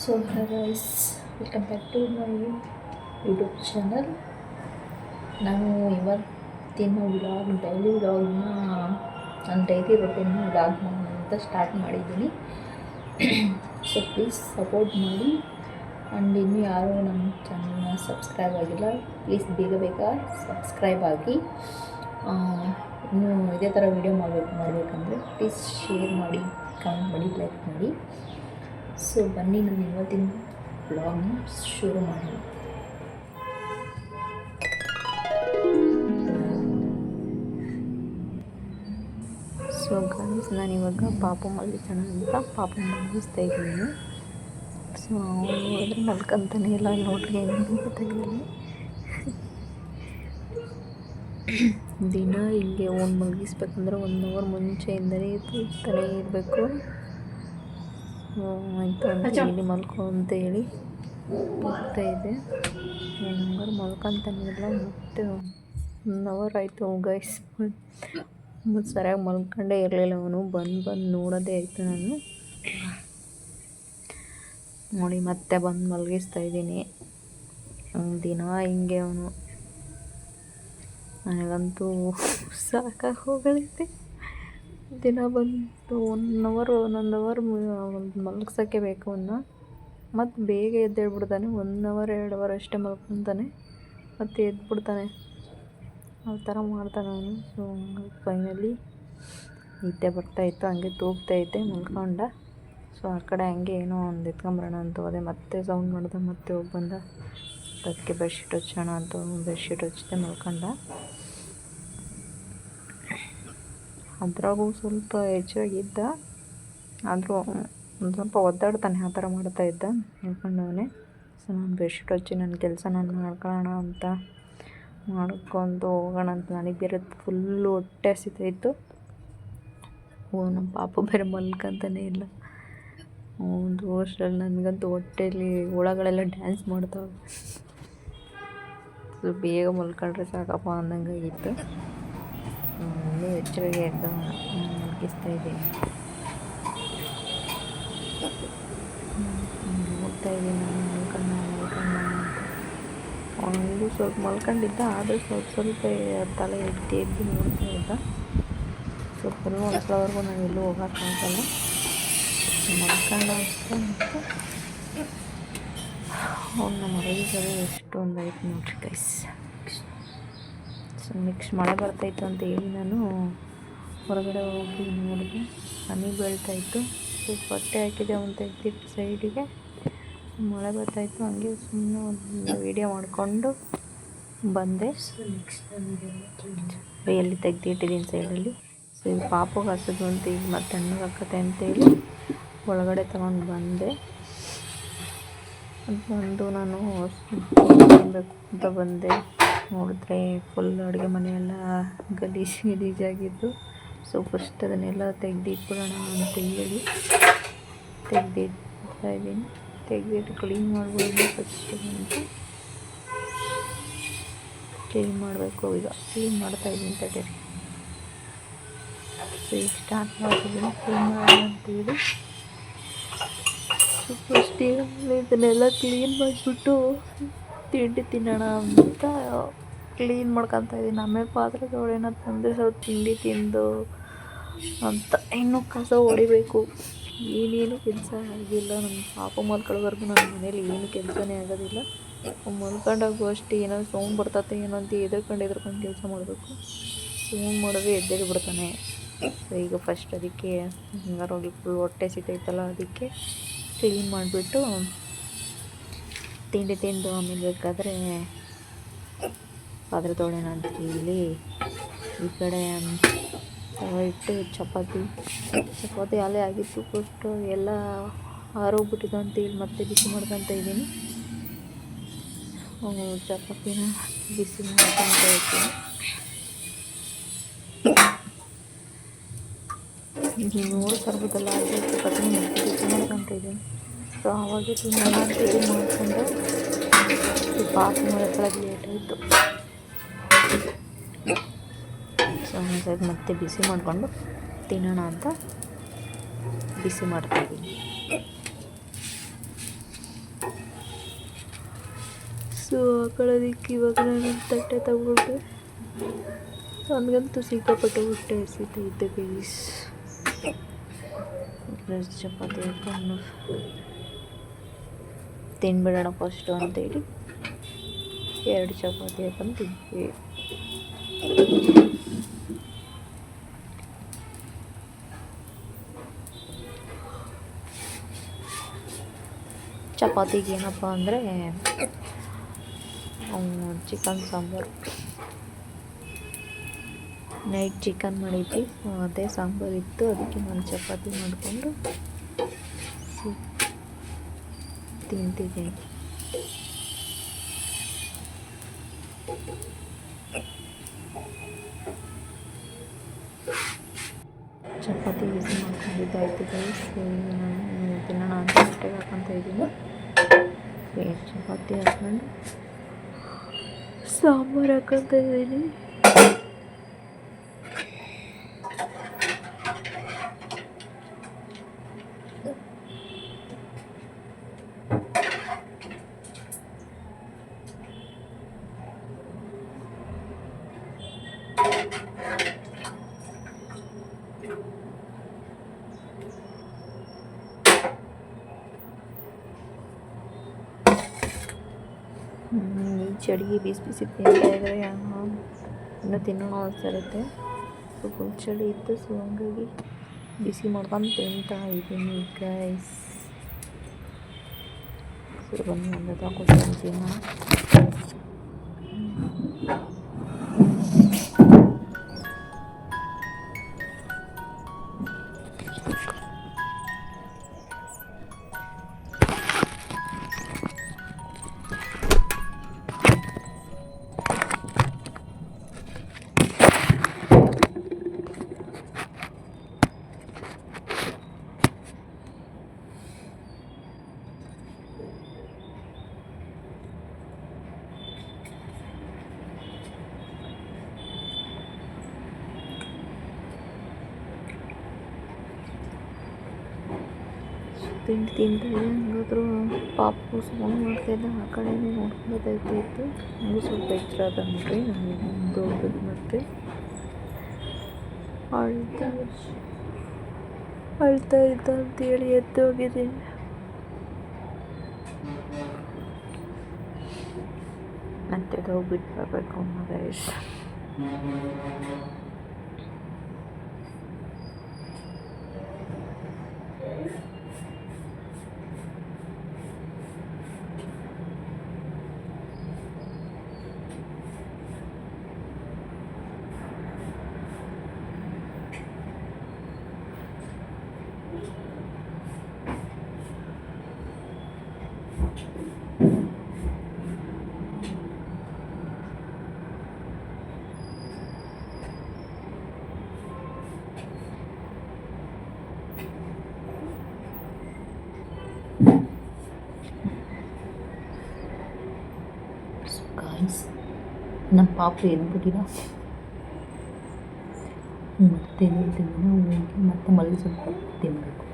So hi guys, welcome back to my YouTube channel. ನಾನು ಇವತ್ತಿನ daily ವ್ಲಾಗ್ನ ನನ್ನ ಡೈಲಿ ರೊಟೀನ್ ವ್ಲಾಗ್ ಅಂತ ಸ್ಟಾರ್ಟ್ ಮಾಡಿದ್ದೀನಿ. ಸೊ ಪ್ಲೀಸ್ ಸಪೋರ್ಟ್ ಮಾಡಿ. ಆ್ಯಂಡ್ ಇನ್ನೂ ಯಾರೂ ನಮ್ಮ ಚಾನಲ್ನ ಸಬ್ಸ್ಕ್ರೈಬ್ ಆಗಿಲ್ಲ, ಪ್ಲೀಸ್ ಬೇಗ ಸಬ್ಸ್ಕ್ರೈಬ್ ಆಗಿ. ಇನ್ನೂ ಇದೇ ಥರ ವೀಡಿಯೋ ಮಾಡಬೇಕಂದ್ರೆ ಪ್ಲೀಸ್ ಶೇರ್ ಮಾಡಿ, ಕಮೆಂಟ್ ಮಾಡಿ, ಲೈಕ್ ಮಾಡಿ. ಸೊ ಬನ್ನಿ ನಾನು ಇವತ್ತಿನ ಬ್ಲಾಗ್ನ ಶುರು ಮಾಡೋಣ. ಸೊ ಗೈಸ್, ನಾನಿವಾಗ ಪಾಪು ಮಲಗಿಸೋಣ ಅಂತ ಪಾಪು ಮಲಗಿಸ್ತಾ ಇದ್ದೀನಿ. ಸೊ ಅವನು ಹೋದ್ರೆ ಮಲ್ಕೊಂತಾನೆ ಇಲ್ಲ, ನೋಡ್ರಿ ಏನು ಗೊತ್ತಾಗಿಲ್ಲ. ದಿನ ಹಿಂಗೆ ಅವ್ನು ಮಲಗಿಸ್ಬೇಕಂದ್ರೆ 1 ಅವರ್ ಮುಂಚೆಯಿಂದಲೇ ತೂಗ್ತಾನೆ ಇರಬೇಕು. ಆಯಿತು ಅಂತ ಹೇಳಿ ಮಲ್ಕೊ ಅಂತ ಹೇಳಿ ಹೋಗ್ತಾ ಇದೆ. ಹಂಗಾರು ಮಲ್ಕೊಂತಾನೆ ಇಲ್ಲ. ಮತ್ತು 1 ಅವರ್ ಆಯಿತು ಗೈಸ್, ಮತ್ತು ಸರಿಯಾಗಿ ಮಲ್ಕೊಂಡೇ ಇರಲಿಲ್ಲ. ಅವನು ಬಂದು ನೋಡೋದೇ ಆಯಿತು. ನಾನು ನೋಡಿ ಮತ್ತೆ ಬಂದು ಮಲಗಿಸ್ತಾ ಇದ್ದೀನಿ. ದಿನ ಹಿಂಗೆ ಅವನು, ನನಗಂತೂ ಸಾಕಾಗಿ ಹೋಗೈತೆ. ದಿನ ಬಂದು 1 ಅವರ್ 1.5 ಅವರ್ ಮಲಗ್ಸೋಕ್ಕೆ ಬೇಕು ಅವನ್ನ. ಮತ್ತು ಬೇಗ ಎದ್ದೇಳ್ಬಿಡ್ತಾನೆ. 1 ಅವರ್ 2 ಅವರ್ ಅಷ್ಟೇ ಮಲ್ಕೊತಾನೆ, ಮತ್ತು ಎದ್ಬಿಡ್ತಾನೆ. ಆ ಥರ ಮಾಡ್ತಾನೆ ಅವನು. ಸೊ ಫೈನಲಿ ನಿದ್ದೆ ಬರ್ತಾಯಿತ್ತು, ಹಂಗೆ ತೂಗ್ತಾಯಿದ್ದೆ, ಮಲ್ಕೊಂಡ. ಸೊ ಆ ಕಡೆ ಹಂಗೆ ಏನೋ ಒಂದು ಎತ್ಕೊಂಬರೋಣ ಅಂತ ಹೋದೆ, ಮತ್ತೆ ಸೌಂಡ್ ಮಾಡ್ದೆ, ಮತ್ತೆ ಹೋಗಿ ಬಂದ. ಅದಕ್ಕೆ ಬೆಡ್ಶೀಟ್ ಹಚ್ಚೋಣ ಅಂತ ಬೆಡ್ಶೀಟ್ ಹಚ್ಚಿದೆ, ಮಲ್ಕೊಂಡ. ಅದ್ರಾಗೂ ಸ್ವಲ್ಪ ಹೆಚ್ಚಾಗಿದ್ದ, ಆದರೂ ಒಂದು ಸ್ವಲ್ಪ ಒದ್ದಾಡ್ತಾನೆ, ಆ ಥರ ಮಾಡ್ತಾಯಿದ್ದ, ಹೇಳ್ಕೊಂಡವನೇ. ಸೊ ನಾನು ಬೆಡ್ಶೀಟ್ ಹಚ್ಚಿ ನನ್ನ ಕೆಲಸ ನಾನು ಮಾಡ್ಕೊಳ್ಳೋಣ ಅಂತ ಮಾಡ್ಕೊಂಡು ಹೋಗೋಣ ಅಂತ. ನನಗೆ ಬೇರೆ ಫುಲ್ಲು ಹೊಟ್ಟೆ ಹಸಿತಾಯಿತ್ತು. ನಮ್ಮ ಪಾಪು ಬೇರೆ ಮಲ್ಕೊಂತಾನೆ ಇಲ್ಲ. ಒಂದು ವರ್ಷದಲ್ಲಿ ನನಗಂತೂ ಹೊಟ್ಟೆಯಲ್ಲಿ ಹುಳಗಳೆಲ್ಲ ಡ್ಯಾನ್ಸ್ ಮಾಡ್ತಾವೆ. ಸೊ ಬೇಗ ಮಲ್ಕೊಂಡ್ರೆ ಸಾಕಪ್ಪ ಅಂದಂಗೆ ಆಗಿತ್ತು. ಇನ್ನೂ ಹೆಚ್ಚಾಗಿ ಎದ್ದು ಮಲಗಿಸ್ತಾ ಇದ್ದೀನಿ. ನೋಡ್ತಾ ಇದ್ದೀನಿ ನಾನು ಮಲ್ಕೊಂಡ ಅಂತ. ಅವನಿಗೂ ಸ್ವಲ್ಪ ಮಲ್ಕೊಂಡಿದ್ದ, ಆದರೆ ಸ್ವಲ್ಪ ತಲೆ ಎದ್ದು ನೋಡ್ತಾ ಇದ್ದ. ಸ್ವಲ್ಪ ಮಲ್ಕೊಳ್ಳೋವರೆಗೂ ನಾನು ಎಲ್ಲೂ ಹೋಗೋಕ್ಕಾಗಲ್ಲ. ಮಲ್ಕೊಂಡ ಅಂತ ಅವನ್ನ ಮಲಗಿಸೋದು ಎಷ್ಟೊಂದು ಆಯ್ತು ನೋಡ್ರಿ ಗೈಸ್. ಸೊ ನೆಕ್ಸ್ಟ್ ಮಳೆ ಬರ್ತಾಯಿತ್ತು ಅಂತ ಹೇಳಿ ನಾನು ಹೊರಗಡೆ ಹೋಗಿ ನೋಡಿದೆ, ಹನಿ ಬೀಳ್ತಾಯಿತ್ತು. ಸ್ವಲ್ಪ ಬಟ್ಟೆ ಹಾಕಿದೆ, ಅವನು ತೆಗೆದಿಟ್ಟು ಸೈಡಿಗೆ. ಮಳೆ ಬರ್ತಾಯಿತ್ತು, ಹಂಗೆ ಸುಮ್ಮನೆ ಒಂದು ವೀಡಿಯೋ ಮಾಡಿಕೊಂಡು ಬಂದೆ. ಎಲ್ಲಿ ತೆಗೆದಿಟ್ಟಿದ್ದೀನಿ ಸೈಡಲ್ಲಿ. ಸೊ ಈಗ ಪಾಪಗೆ ಹಸಿದು ಅಂತ ಈಗ ಮತ್ತೆ ತಣ್ಣಗೆ ಹಾಕತ್ತೆ ಅಂತೇಳಿ ಒಳಗಡೆ ತಗೊಂಡು ಬಂದೆ. ಬಂದು ನಾನು ತಿನ್ನಬೇಕು ಅಂತ ಬಂದೆ. ನೋಡಿದ್ರೆ ಫುಲ್ ಅಡುಗೆ ಮನೆಯೆಲ್ಲ ಗಲೀಜಾಗಿದ್ದು. ಸೊ ಫಸ್ಟ್ ಅದನ್ನೆಲ್ಲ ತೆಗೆದಿಟ್ಬಿಡೋಣ ಅಂತ ಹೇಳಿ ತೆಗೆದಿಡ್ತಾ ಇದ್ದೀನಿ. ತೆಗೆದಿಟ್ಟು ಕ್ಲೀನ್ ಮಾಡ್ಬೋದು ಫಸ್ಟ್ ಅಂತ ಕ್ಲೀನ್ ಮಾಡಬೇಕು. ಈಗ ಕ್ಲೀನ್ ಮಾಡ್ತಾಯಿದ್ದೀನಿ ತಡೀರಿ. ಸೊ ಈಗ ಸ್ಟಾರ್ಟ್ ಮಾಡ್ತಿದ್ದೀನಿ ಕ್ಲೀನ್ ಮಾಡೋಣ ಅಂತೇಳಿ. ಸೊ ಫಸ್ಟ್ ಇದನ್ನೆಲ್ಲ ಕ್ಲೀನ್ ಮಾಡಿಬಿಟ್ಟು ತಿಂಡಿ ತಿನ್ನೋಣ ಅಂತ ಕ್ಲೀನ್ ಮಾಡ್ಕೊತಾ ಇದ್ದೀನಿ. ಆಮೇಲೆ ಪಾತ್ರೆ ತೊಳೆಯೋಣ ತಂದೆ ಸ್ವಲ್ಪ ತಿಂಡಿ ತಿಂದು ಅಂತ ಇನ್ನೂ ಕಸ ಹೊಡಿಬೇಕು. ಏನೇನು ಕೆಲಸ ಆಗಿಲ್ಲ. ನಮ್ಮ ಪಾಪ ಮಲ್ಕೊಳ್ಳೋವರೆಗೂ ನನ್ನ ಮನೇಲಿ ಏನು ಕೆಲಸನೇ ಆಗೋದಿಲ್ಲ. ಮಲ್ಕೊಂಡಾಗೂ ಅಷ್ಟೇ ಏನೋ ಸೌಂಡ್ ಬರ್ತೈತೆ ಏನೋ ಅಂತ ಎದ್ಕೊಂಡು ಕೆಲಸ ಮಾಡಬೇಕು. ಸೌಂಡ್ ಮಾಡಿದ್ರೆ ಎದ್ದೇಳಿ ಬಿಡ್ತಾನೆ. ಸೊ ಈಗ ಫಸ್ಟ್ ಅದಕ್ಕೆ ಹಿಂಗಾರು ಹೋಗಿ ಫುಲ್ ಹೊಟ್ಟೆ ಸಿತೈತಲ್ಲ, ಅದಕ್ಕೆ ಕ್ಲೀನ್ ಮಾಡಿಬಿಟ್ಟು ತಿಂಡಿ ತಿಂದು ಆಮೇಲೆ ಬೇಕಾದರೆ ಪಾತ್ರೆ ತೊಳೆಯೋಣ ಅಂತ ಹೇಳಿ ಈ ಕಡೆ ಇಟ್ಟು ಚಪಾತಿ ಅಲ್ಲೇ ಆಗಿತ್ತು. ಫಸ್ಟು ಎಲ್ಲ ಆರೋಗ್ಬಿಟ್ಟಿದ್ದು ಅಂತೇಳಿ ಮತ್ತೆ ಬಿಸಿ ಮಾಡ್ಕೊತ ಇದ್ದೀನಿ. ಚಪಾತಿನ ಬಿಸಿ ಮಾಡ್ಕೊತ ಇದ್ದೀನಿ. ನೀವು ನೋಡ್ತಾ ಇರ್ಬೋದಲ್ಲ, ಹಾಗೆ ಚಪಾತಿನ ಬಿಸಿ ಮಾಡ್ಕೊತ ಇದ್ದೀನಿ. ಸೊ ಆವಾಗೇ ತಿನ್ನೋಣ ಅಂತೇಳಿ ಮಾಡ್ಕೊಂಡು ಪಾಪ ಮಲ್ಕೊಳ್ಳೋದು ಲೇಟ್ ಆಯಿತು. ಸೊ ಹಾಗಾಗಿ ಮತ್ತೆ ಬಿಸಿ ಮಾಡಿಕೊಂಡು ತಿನ್ನೋಣ ಅಂತ ಬಿಸಿ ಮಾಡ್ತಾಯಿದ್ದೀನಿ. ಸೊ ಹಾಕೊಳ್ಳೋದಕ್ಕೆ ಇವಾಗ ನಾನು ತಟ್ಟೆ ತಗೊಂಡೆ. ನನಗಂತೂ ಸಿಕ್ಕಾಪಟ್ಟೆ ಹೊಟ್ಟೆ ಹಸಿತೈತೆ ಗೈಸ್. ಚಪಾತಿ ಹಾಕೊಂಡು ತಿನ್ಬಿಡೋಣ ಫಸ್ಟು ಅಂತೇಳಿ 2 ಚಪಾತಿ ಹಾಕೊಂಡು ತಿಂದ್ವಿ. ಚಪಾತಿಗೆ ಏನಪ್ಪ ಅಂದರೆ ಚಿಕನ್ ಸಾಂಬಾರು. ನೈಟ್ ಚಿಕನ್ ಮಾಡಿದ್ವಿ, ಅದೇ ಸಾಂಬಾರು ಇತ್ತು. ಅದಕ್ಕೆ ನಾನು ಚಪಾತಿ ಮಾಡಿಕೊಂಡು ತಿಂತಿದ್ದೀನಿ. ಚಪಾತಿ ಬಿಸಿ ಮಾಡ್ಕೊಂಡಿದ್ದಾಯ್ತು ಗೈಸ್. ನಾನು ತಿನ್ನೋಣ ಅಂತ ಹೊಟ್ಟೆಗೆ ಹಾಕೊತಾ ಇದ್ದೀನಿ. ಚಪಾತಿ ಹಾಕೊಂಡು ಸಾಂಬಾರು ಹಾಕೊತಾ ಇದ್ದೀನಿ. ಚಳಿಗೆ ಬಿಸಿ ಬಿಸಿ ತಿಂತಾಯಿದ್ರೆ ಇನ್ನೂ ತಿನ್ನೋಣ ಅನಿಸಿರುತ್ತೆ. ಸೊ ಫುಲ್ ಚಳಿ ಇತ್ತು, ಸೊ ಹಂಗಾಗಿ ಬಿಸಿ ಮಾಡ್ಕೊಂಡು ತಿಂತಾ ಇದ್ದೀನಿ ಗೈಸ್. ಸೊ ಬನ್ನಿ ಒಂದು ತಗೊಂಡು ತಿನ್ನೋಣ. ತಿಂತಾಯಿದ್ದೆ. ಹಂಗಾದ್ರೂ ಪಾಪು ಸೌಂಡ್ ಮಾಡ್ತಾಯಿದ್ದೆ, ಆ ಕಡೆನೇ ನೋಡ್ಕೊಳ್ಳೋದಾಯ್ತಾಯಿತ್ತು. ಹಂಗೂ ಸ್ವಲ್ಪ ಎಚ್ಚರ ಬಂದ್ರಿ. ದೊಡ್ಡದು ಮತ್ತೆ ಅಳ್ತಾ ಇದ್ದ ಅಂತೇಳಿ ಎದ್ದು ಹೋಗಿದ್ದೀನಿ. ಮತ್ತೆ ಹೋಗ್ಬಿಟ್ಟು ಬರಬೇಕು ಅನ್ನೋದೇ ಇಷ್ಟ. ನಮ್ಮ ಪಾಪು ಎದ್ಬಿಟ್ಟಿಲ್ಲ. ಮತ್ತೆ ಹೋಗಿ ಮತ್ತೆ ಮಲಗಿ ಸ್ವಲ್ಪ ತಿನ್ನಬೇಕು.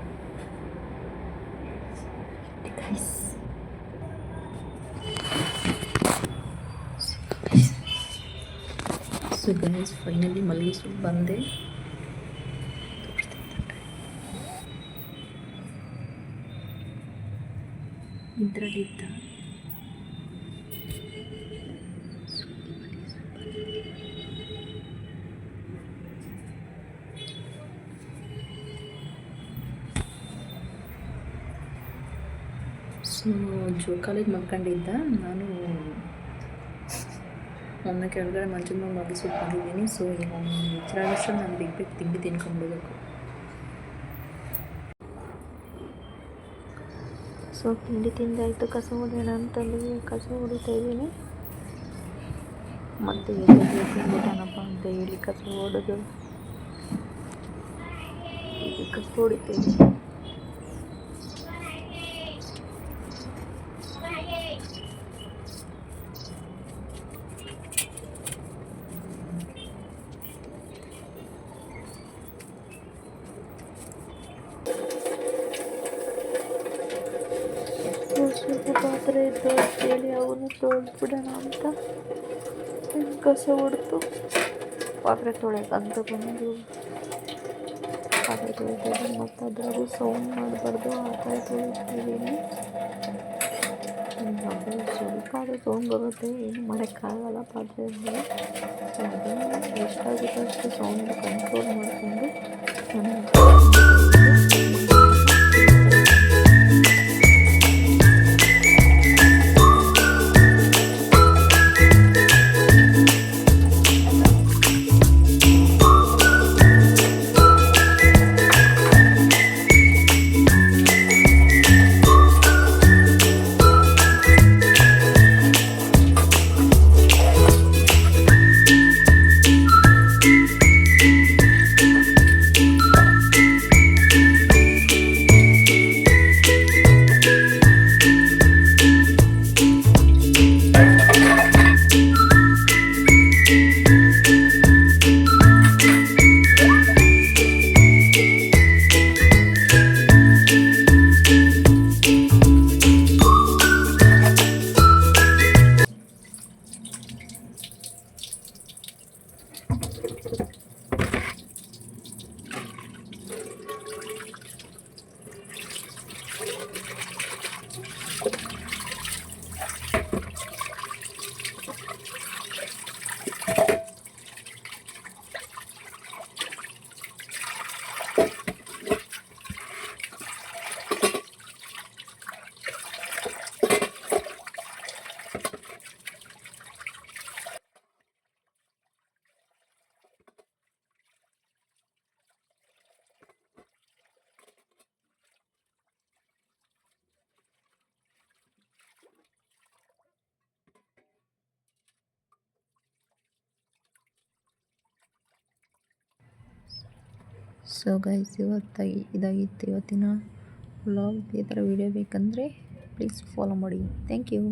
ಸೊ ಗೈಸ್ ಫೈನಲಿ ಮಲಗಿಸಿ ಬಂದೆ. ಇದರಲ್ಲಿದ್ದ ಸೊ ಜೋಕಾಲಿಗೆ ಮಲ್ಕೊಂಡಿದ್ದ. ನಾನು ಅವನ್ನ ಕೆಳಗಡೆ ಮಂಚದ ಮೇಲೆ ಮಲಗಿಸ್ಬಿಟ್ಟು ಬಂದಿದ್ದೀನಿ. ಸೊ ಈಗ ಎಚ್ಚರ ನಾನು ಬೇಗ ತಿಂಡಿ ತಿನ್ಕೊಂಡ್ಬಿಡ್ಬೇಕು. ಸೊ ತಿಂಡಿ ತಿಂದಾಯಿತು, ಕಸ ಹೊಡೆಯೋಣ ಅಂತಂದು ಕಸ ಹೊಡಿತಾ ಇದ್ದೀನಿ. ಮತ್ತು ತಿಂದ್ಬಿಟ್ಟನಪ್ಪ ಅಂತ ಹೇಳಿ ಕಸ ಹೊಡೆದು ಈಗ ಕಸ ಹೊಡಿತಾ ಇದ್ದೀನಿ. ಪಾತ್ರೆ ಇದ್ದು ಅಂತೇಳಿ ಅವನು ತೊಳೆದ್ಬಿಡೋಣ ಅಂತ ಕಸ ಹೊಡೆದು ಪಾತ್ರೆ ತೊಳೆಯಕ್ಕಂತ ಬಂದು ಪಾತ್ರೆ ತೊಳಿತಾಯಿದ್ದೀನಿ. ಮತ್ತು ಅದ್ರಾಗೂ ಸೌಂಡ್ ಮಾಡಬಾರ್ದು ಆ ಥರ ತೊಳಿತಾಯಿದ್ದೀನಿ. ಅದು ಸ್ವಲ್ಪ ಅದು ಸೌಂಡ್ ಬರುತ್ತೆ, ಏನು ಮಾಡೋಕ್ಕಾಗಲ್ಲ ಪಾತ್ರೆ ಅಂದರೆ. ಸೊ ಅದನ್ನು ಎಷ್ಟಾಗುತ್ತೋ ಅಷ್ಟು ಸೌಂಡ್ ಕಂಟ್ರೋಲ್ ಮಾಡಿಕೊಂಡು ಸೊ ಗೈಸ್, ಇದಾಗಿತ್ತು ಇವತ್ತಿನ ವ್ಲಾಗ್. ಈ ಥರ ವೀಡಿಯೋ ಬೇಕಂದರೆ ಪ್ಲೀಸ್ ಫಾಲೋ ಮಾಡಿ. Thank you.